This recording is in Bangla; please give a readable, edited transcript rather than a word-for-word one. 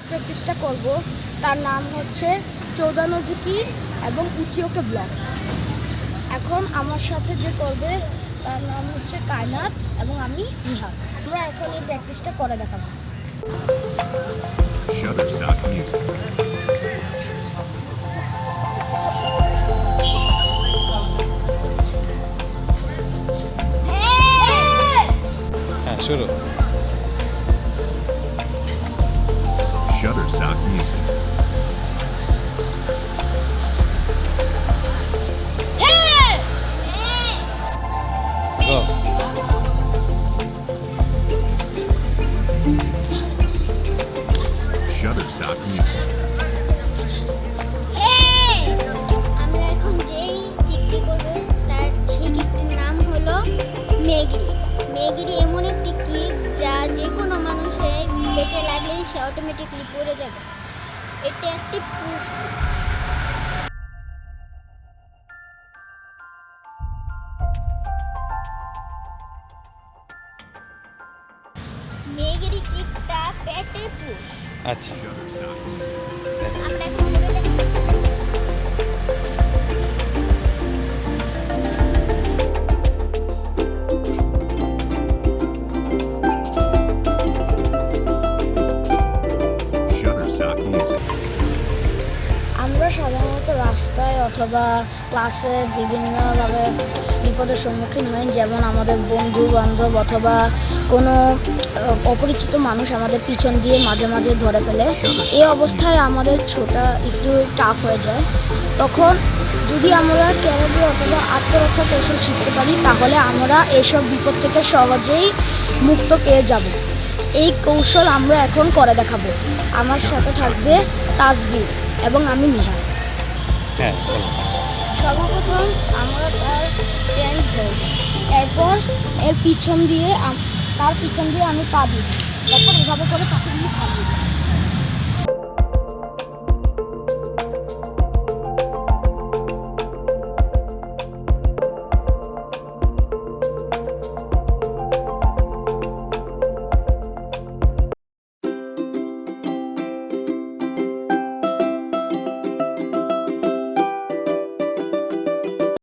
প্র্যাকটিসটা করব তার নাম হচ্ছে jodan-age-uke এবং uke ব্লক। এখন আমার সাথে যে করবে তার নাম হচ্ছে কায়নাত এবং আমি নিহার। আমরা এখন এই প্র্যাকটিসটা করে দেখাবো। Shotokan music. শুরু। Shotokan music. Go. Shotokan music. আমরা এখন যেই কিকটি করব তার সেই কিকটির নাম হলো মেগিরি। মেগিরি এমন একটি কিক যা যে কোনো মানুষের পেটে লাগলেই সে অটোমেটিকলি পড়ে যাবে। এটা একটি পুশ। মেগিরি কিকটা পেটে পুশ। আচ্ছা, Shotokan music. আমরা এখন করে দেখাবো। Shotokan music. আমরা সাধারণত রাস্তায় অথবা ক্লাসে বিভিন্নভাবে বিপদের সম্মুখীন হই, যেমন আমাদের বন্ধু বান্ধব অথবা কোনো অপরিচিত মানুষ আমাদের পিছন দিয়ে মাঝে মাঝে ধরে ফেলে। এই অবস্থায় আমাদের ছোটা একটু টাফ হয়ে যায়। তখন যদি আমরা ক্যারাটে অথবা আত্মরক্ষা কৌশল শিখতে পারি তাহলে আমরা এসব বিপদ থেকে সহজেই মুক্ত পেয়ে যাব। এই কৌশল আমরা এখন করে দেখাবো। আমার সাথে থাকবে তাসবির এবং আমি নিহার। হ্যাঁ বলো। সর্বপ্রথম আমরা তার প্যান্ট ধরব, এরপর তার পিছন দিয়ে আমি পা দিই, তারপর এভাবে করে তাকে দিয়ে খাবি।